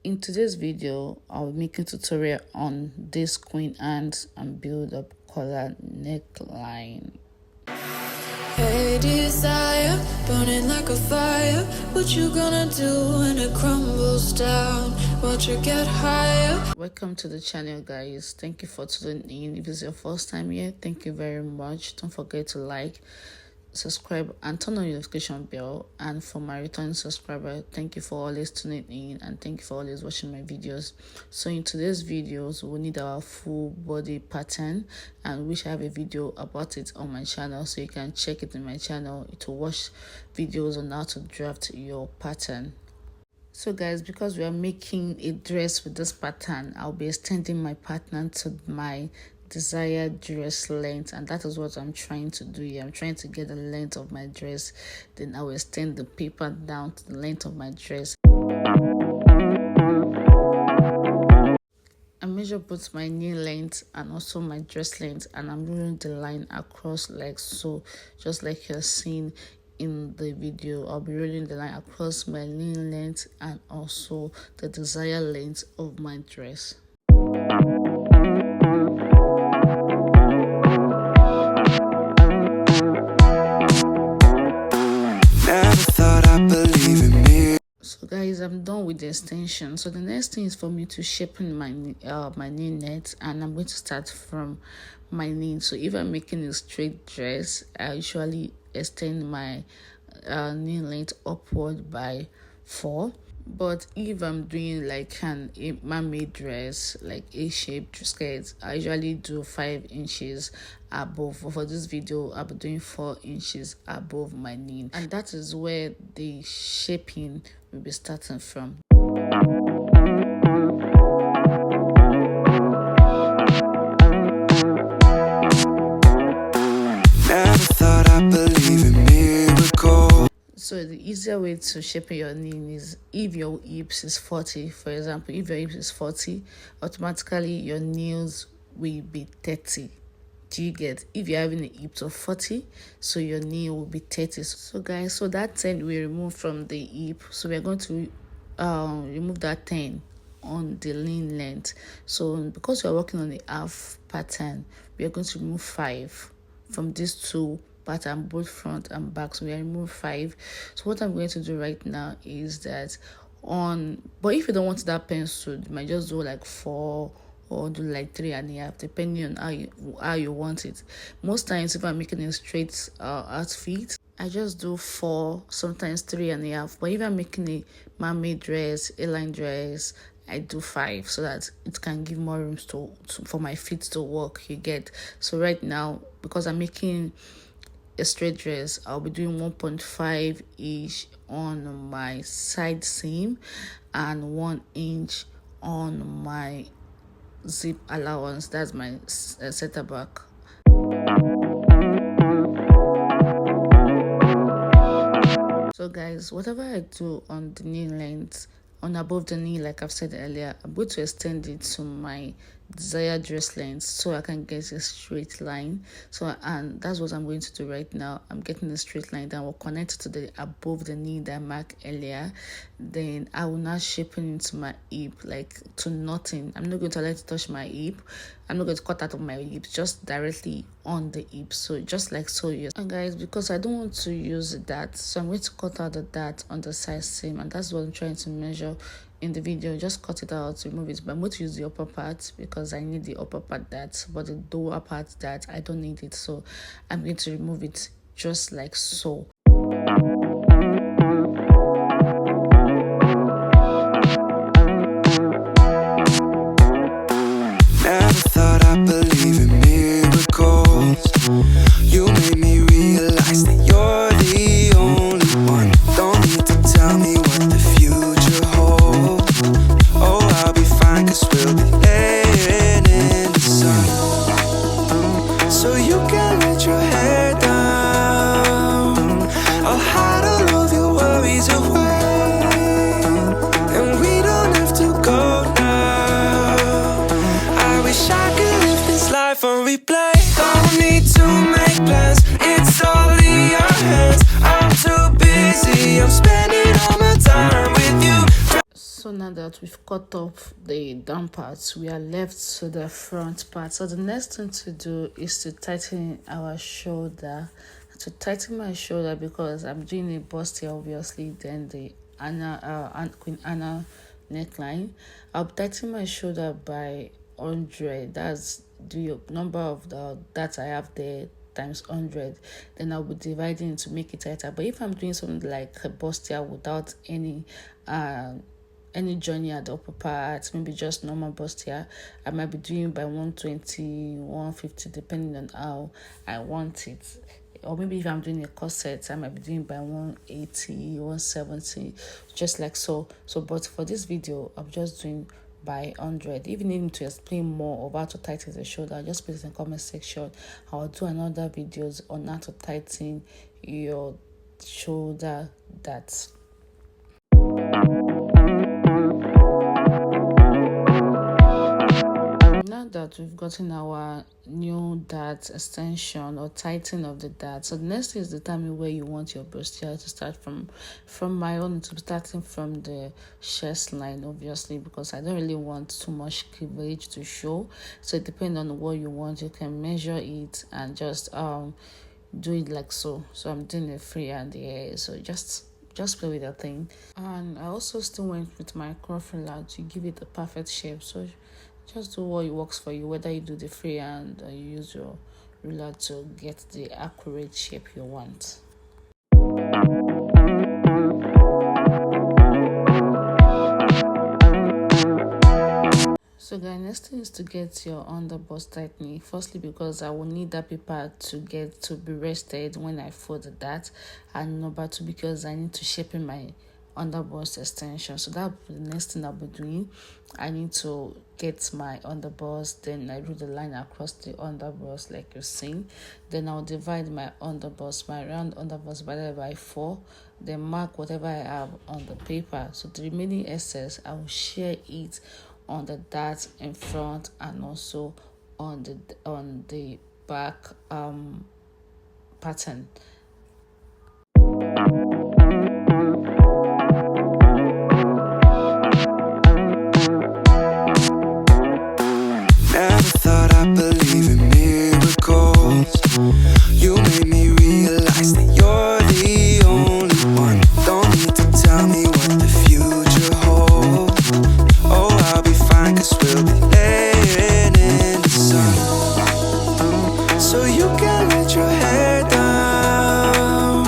In today's video, I'll be making a tutorial on this queen ant and build up collar neckline. Hey desire, burning like a fire. What you gonna do when it crumbles down? Watch it get higher. Welcome to the channel, guys. Thank you for tuning in. If it's your first time here, thank you very much. Don't forget to like, subscribe and turn on the notification bell. And for my returning subscriber, thank you for always tuning in and thank you for always watching my videos. So in today's videos, we need our full body pattern, and which I have a video about it on my channel, so you can check it in my channel to watch videos on how to draft your pattern. So guys, because we are making a dress with this pattern, I'll be extending my pattern to my desired dress length, and that is what I'm trying to do here. I'm trying to get the length of my dress, then I will extend the paper down to the length of my dress. I measure both my knee length and also my dress length, and I'm rolling the line across like so, just like you're seeing in the video. I'll be rolling the line across my knee length and also the desired length of my dress. So guys, I'm done with the extension. So the next thing is for me to shape in my knee net, and I'm going to start from my knee. So if I'm making a straight dress, I usually extend my knee length upward by 4. But if I'm doing like a man-made dress, like A-shaped skirt, I usually do 5 inches above. For this video, I'll be doing 4 inches above my knee, and that is where the shaping will be starting from. Never thought I'd believe in miracles. So the easier way to shape your knee is if your hips is 40, for example, if your hips is 40, automatically your knees will be 30. Do you get? If you're having a hip of 40, so your knee will be 30. So guys, so that 10 we remove from the hip. So we're going to remove that 10 on the knee length. So because we're working on the half pattern, we are going to remove 5 from these two pattern, both front and back. So we remove 5. So what I'm going to do right now is that but if you don't want that pencil, you might just do like 4 or do like 3.5, depending on how you want it. Most times if I'm making a straight outfit, I just do 4, sometimes 3.5. But if I'm making a man-made dress, A-line dress, I do 5, so that it can give more room for my feet to work, you get. So right now, because I'm making a straight dress, I'll be doing 1.5 inch on my side seam and 1 inch on my zip allowance. That's my center back. So guys, whatever I do on the knee length, on above the knee, like I've said earlier, I'm going to extend it to my desired dress length so I can get a straight line. So, and that's what I'm going to do right now. I'm getting a straight line that will connect to the above the knee that I marked earlier. Then I will now shape it into my hip, like to nothing. I'm not going to let it touch my hip. I'm not going to cut out of my hip, just directly on the hip. So just like so. Yes. And guys, because I don't want to use that, so I'm going to cut out the dart on the side seam, and that's what I'm trying to measure in the video. Just cut it out, remove it. But I'm going to use the upper part because I need the upper part that, but the lower part that I don't need it. So I'm going to remove it just like so. Never thought I'd believe in miracles. You made me realize that you're the only one. Don't need to tell me what the future holds. Oh, I'll be fine, 'cause we'll be laying in the sun. So you can let your hair down. now that we've cut off the down parts, we are left to the front part. So the next thing to do is to tighten our shoulder. To tighten my shoulder, because I'm doing a bustier obviously, then the Queen Anna neckline, I'll tighten my shoulder by 100. That's the number of the that I have there times 100. Then I'll be dividing to make it tighter. But if I'm doing something like a bustier without any journey at the upper part, maybe just normal bustier, I might be doing by 120, 150, depending on how I want it. Or maybe if I'm doing a corset, I might be doing by 180, 170, just like so. But for this video, I'm just doing by 100. If you need me to explain more about how to tighten the shoulder, just put it in the comment section. I'll do another videos on how to tighten your shoulder darts. Now that we've gotten our new dart extension or tightening of the dart, so the next thing is determine where you want your bustier to start from. From my own, to starting from the chest line, obviously, because I don't really want too much cleavage to show. So it depends on what you want. You can measure it and just do it like so. So I'm doing it free and the air, so just play with the thing. And I also still went with my curve ruler to give it a perfect shape. So just do what works for you, whether you do the freehand or you use your ruler to get the accurate shape you want. So guys, next thing is to get your underbust tightening. Firstly, because I will need that paper to be rested when I fold the dart, and number two, because I need to shape in my underbust extension. So that's the next thing I'll be doing. I need to get my underbust, then I drew the line across the underbust like you're seeing. Then I'll divide my underbust, my round underbust, by 4, then mark whatever I have on the paper. So the remaining excess, I will share it on the dart in front and also on the back pattern. Never thought I'd believe in miracles. You made me realize that you're the only one. Don't need to tell me what the future holds. Oh, I'll be fine, 'cause we'll be laying in the sun. So you can let your hair down.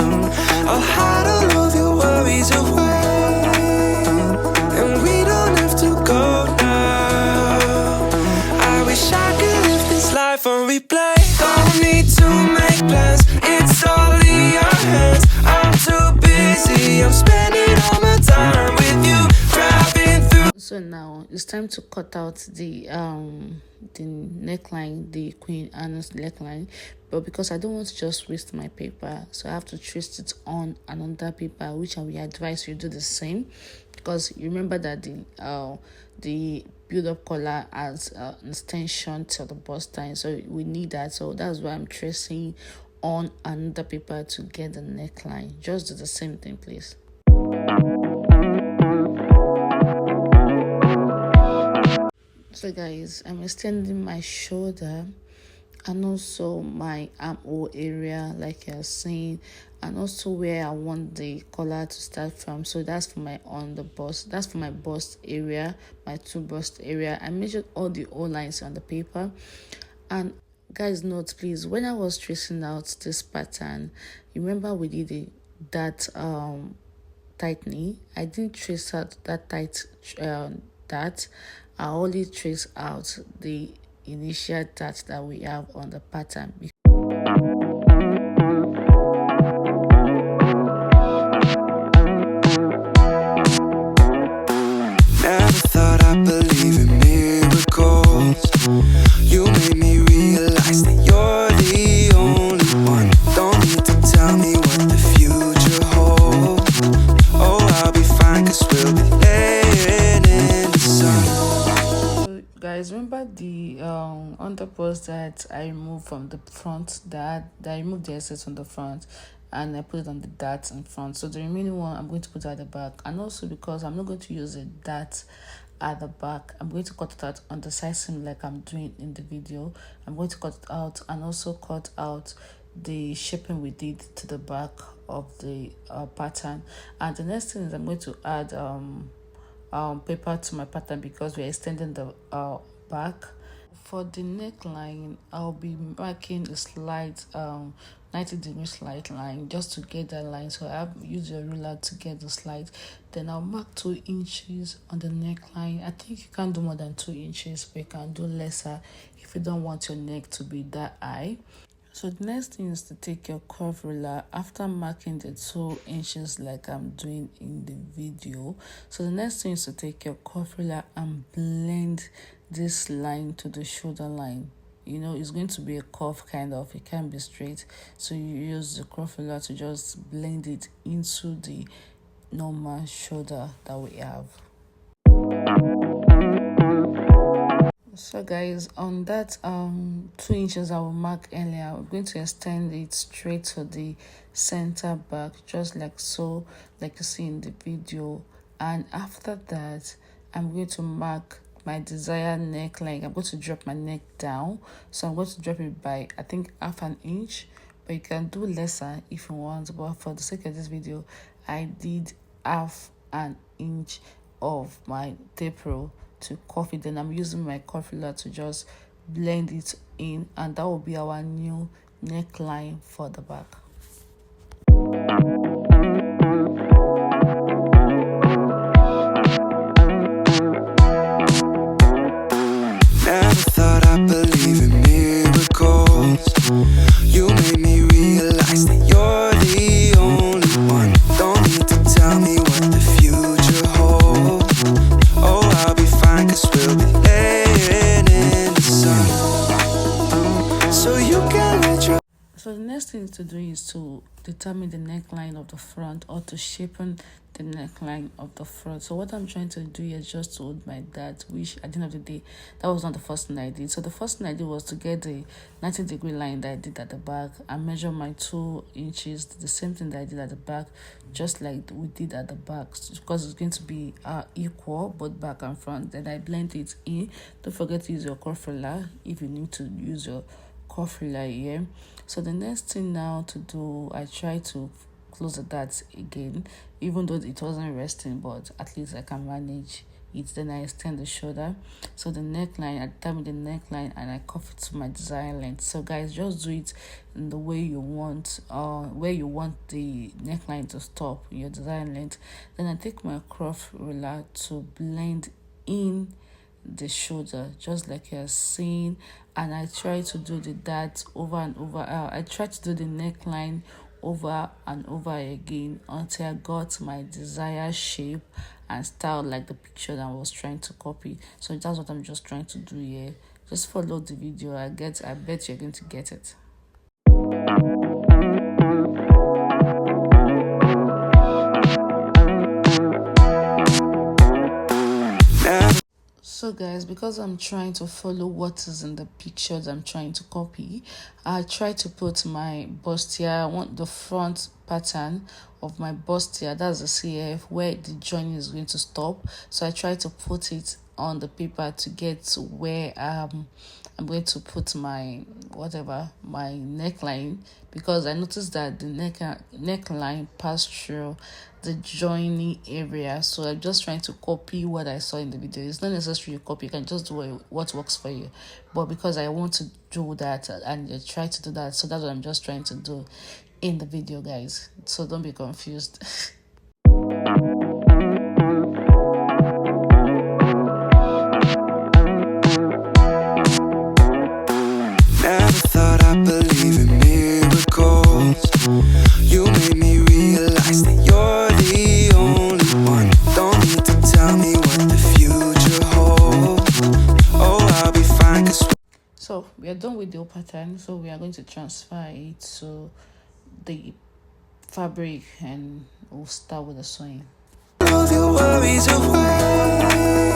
I'll hide all of your worries away, and we don't have to go now. I wish I could live this life on replay. Don't need to make plans, it's all in your hands. I'm too busy, I'm spending all my time with you, driving through. So now it's time to cut out the neckline, the Queen Anna's neckline, but because I don't want to just waste my paper, so I have to trace it on another paper, which I will advise you do the same, because you remember that the build-up collar has an extension to the bust line, so we need that. So that's why I'm tracing on another paper to get the neckline. Just do the same thing, please. So guys, I'm extending my shoulder and also my armhole area, like you're seeing, and also where I want the collar to start from. So that's for my bust, that's for my bust area, my two bust area. I measured all the O lines on the paper. And guys, note please, when I was tracing out this pattern, remember we did that tightening. I didn't trace out that that. I only trace out the initial dart that we have on the pattern. Never thought I'd believe in miracles. You made me realize that you're the only one. Don't need to tell me what the future holds. Oh, I'll be fine, 'cause we'll be laying in the sun. Guys, remember the underbust that I removed from the front, that I removed the excess on the front. and I put it on the dart in front. So the remaining one I'm going to put at the back. And also because I'm not going to use a dart at the back, I'm going to cut it out on the side seam like I'm doing in the video. I'm going to cut it out and also cut out the shaping we did to the back of the pattern. And the next thing is I'm going to add paper to my pattern because we're extending the back. For the neckline, I'll be marking a slight 90-degree slight line just to get that line. So I have used a ruler to get the slight. Then I'll mark 2 inches on the neckline. I think you can't do more than 2 inches, but you can do lesser if you don't want your neck to be that high. So the next thing is to take your curve ruler after marking the 2 inches like I'm doing in the video. So the next thing is to take your curve ruler and blend this line to the shoulder line. You know, it's going to be a curve kind of, it can't be straight. So you use the curve ruler to just blend it into the normal shoulder that we have. So guys, on that 2 inches I will mark earlier, we're going to extend it straight to the center back, just like so, like you see in the video. And after that, I'm going to mark my desired neckline. I'm going to drop my neck down, so I'm going to drop it by I think half an inch, but you can do lesser if you want. But for the sake of this video, I did half an inch of my tape roll to curve it. Then I'm using my curve ruler to just blend it in, and that will be our new neckline for the back. Never thought I'd believe in miracles. You made me realize that you're the only one. Don't need to tell me what the future holds. Oh, I'll be fine, 'cause we'll be laying in the sun. So you can let your... So the next thing to do is to determine the neckline of the front, or to shapen the neckline of the front. So what I'm trying to do is just to hold my dart, which at the end of the day, that was not the first thing I did. So the first thing I did was to get the 90-degree line that I did at the back and measure my 2 inches, the same thing that I did at the back, just like we did at the back, because it's going to be equal both back and front. Then I blend it in. Don't forget to use your curve ruler if you need to use your curve ruler here. So the next thing now to do, I try to close the darts again, even though it wasn't resting, but at least I can manage it. Then I extend the shoulder. So the neckline, I determine the neckline and I cuff it to my desired length. So guys, just do it in the way you want, where you want the neckline to stop, your desired length. Then I take my curve ruler to blend in the shoulder, just like you're seeing, and I try to do the dart over and over. I try to do the neckline over and over again until I got my desired shape and style, like the picture that I was trying to copy. So that's what I'm just trying to do here. Just follow the video. I bet you're going to get it. So guys, because I'm trying to follow what is in the pictures I'm trying to copy, I try to put my bustier. I want the front pattern of my bustier, that's the CF, where the joining is going to stop. So I try to put it on the paper to get to where I'm going to put my my neckline, because I noticed that the neckline passed through the joining area. So I'm just trying to copy what I saw in the video. It's not necessary you copy, you can just do what works for you. But because I want to do that and I try to do that, so that's what I'm just trying to do in the video, guys. So don't be confused. Never thought I'd believe in miracles. You made me realize that you're the only one. Don't need to tell me what the future holds. Oh, I'll be fine, 'cause... So we are done with the pattern, so we are going to transfer it to the fabric and we'll start with the sewing. All your worries away,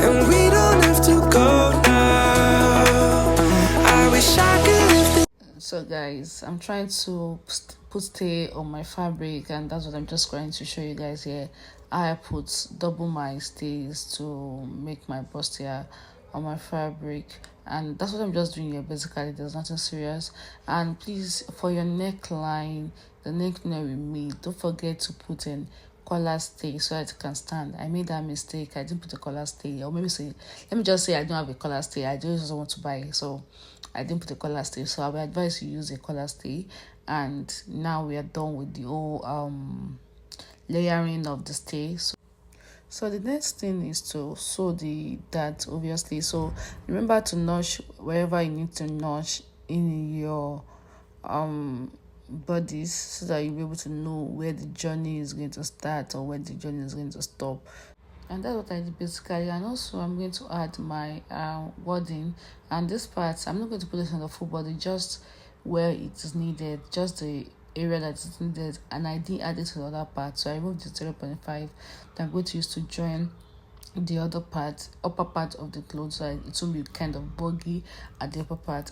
and we don't have to go now. I wish I could live. So guys, I'm trying to bustier on my fabric, and that's what I'm just going to show you guys here. I put double my stays to make my bustier on my fabric, and that's what I'm just doing here. Basically, there's nothing serious. And please, for your neckline, the neckline we made, don't forget to put in collar stay so that it can stand. I made that mistake. I didn't put a collar stay, or maybe say, let me just say I don't have a collar stay. I just want to buy, so I didn't put a collar stay. So I would advise you use a collar stay. And now we are done with the whole layering of the stay. So the next thing is to sew the dart, obviously. So remember to notch wherever you need to notch in your bodies, so that you'll be able to know where the journey is going to start or where the journey is going to stop. And that's what I did basically. And also I'm going to add my wording, and this part I'm not going to put it on the full body, just where it is needed, just the area that is needed. And I didn't add it to the other part, so I removed the 0.5 that I'm going to use to join the other part, upper part of the clothes, so it will be kind of buggy at the upper part.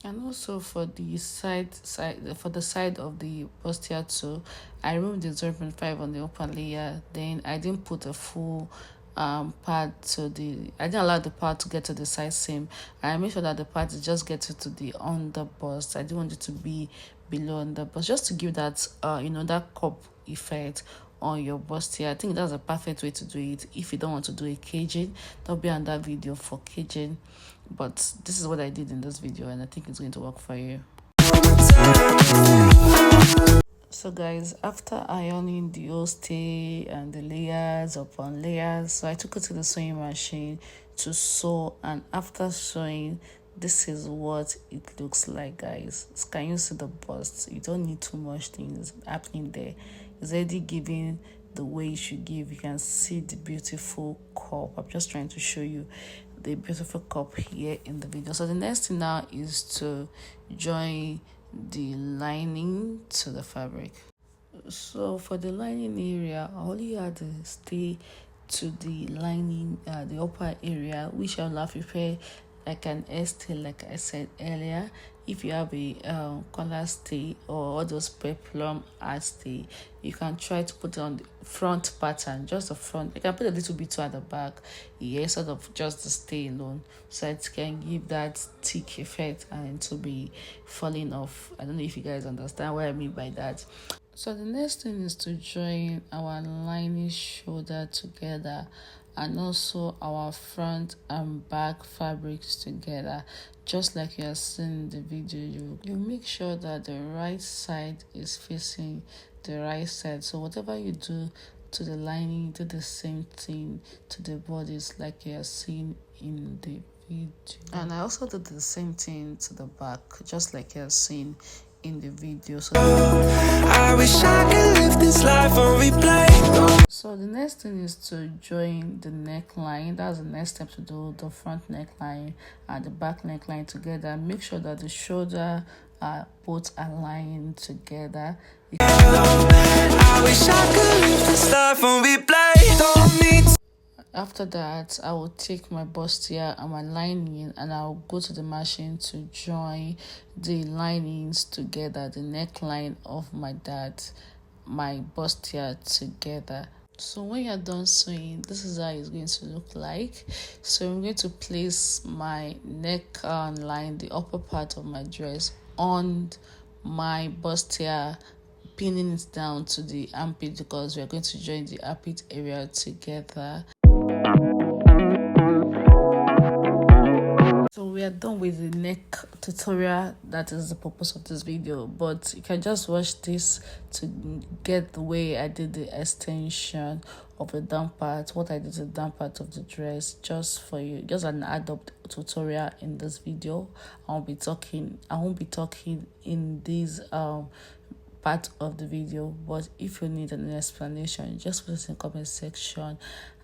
And also for the side of the bustier too, I removed the 0.5 on the upper layer. Then I didn't put a full part to the, I didn't allow the part to get to the side seam. I made sure that the part just gets to the under bust. I didn't want it to be below under bust, just to give that that cup effect on your bustier. I think that's a perfect way to do it. If you don't want to do a caging, that'll be another video for caging, but this is what I did in this video, and I think it's going to work for you. So guys, after ironing the whole stay and the layers upon layers, so I took it to the sewing machine to sew, and after sewing, this is what it looks like, guys. Can you see the bust? You don't need too much things happening there. It's already giving the way it should give. You can see the beautiful cup. I'm just trying to show you the beautiful cup here in the video. So the next thing now is to join the lining to the fabric. So for the lining area, I only had to stay to the lining, the upper area, which I'll have prepared like an stay, like I said earlier. If you have a collar stay or all those peplum art stay, you can try to put it on the front pattern, just the front. You can put a little bit at the back, yeah, sort of just the stay alone, so it can give that thick effect and to be falling off. I don't know if you guys understand what I mean by that. So the next thing is to join our lining shoulder together, and also our front and back fabrics together, just like you are seeing in the video. You make sure that the right side is facing the right side. So whatever you do to the lining, do the same thing to the bodies, like you are seeing in the video. And I also did the same thing to the back, just like you are seeing in the video. So I wish I could live this life on replay. So the next thing is to join the neckline. That's the next step, to do the front neckline and the back neckline together. Make sure that the shoulder are both aligned together. I wish I could live this life on replay. Don't need to. After that, I will take my bustier and my lining, and I'll go to the machine to join the linings together, the neckline of my dart, my bustier together. So when you're done sewing, this is how it's going to look like. So I'm going to place my neck line, the upper part of my dress, on my bustier, pinning it down to the armpit, because we're going to join the armpit area together. So we are done with the neck tutorial. That is the purpose of this video, but you can just watch this to get the way I did the extension of the down part, what I did to the down part of the dress, just for you, just an add-up tutorial in this video. I won't be talking in this part of the video, but if you need an explanation, just put it in the comment section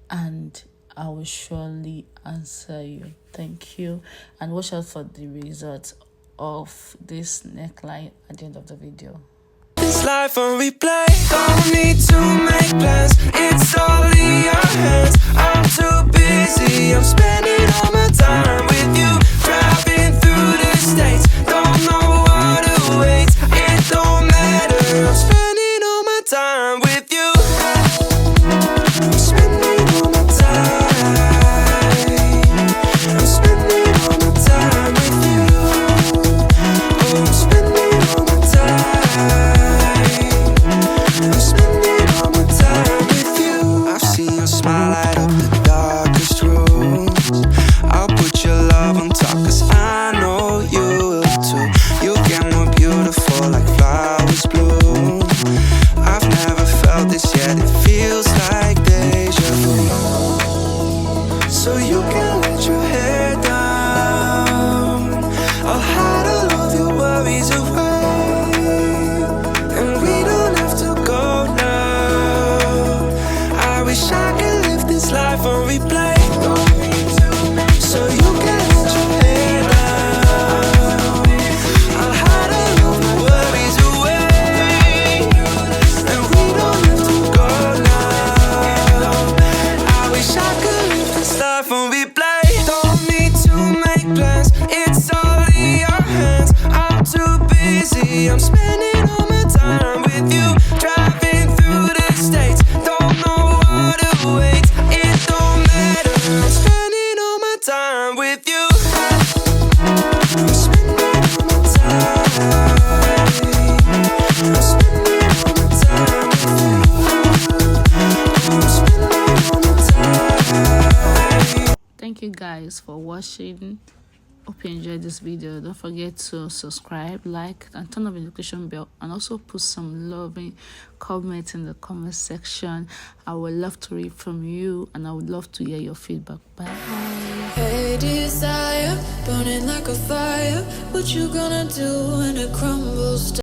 and I will surely answer you. Thank you, and watch out for the result of this neckline at the end of the video. This life on replay. Don't need to make plans. It's all in your hands. I'm too busy. I'm spending all my time with you. Driving through the states. Don't know what awaits. It don't matter we play. Don't need to make plans, it's all in your hands. I'm too busy, I'm spending all my time with you. Driving through the states, don't know what to wait. It don't matter, I'm spending all my time with you. I'm spending all my time. I'm spending all my time with you. I'm spending all my time. Thank you guys for watching. Hope you enjoyed this video. Don't forget to subscribe, like, and turn on the notification bell, and also put some loving comments in the comment section. I would love to read from you, and I would love to hear your feedback. Bye. Hey desire, burning like a fire. What you gonna do when it crumbles down?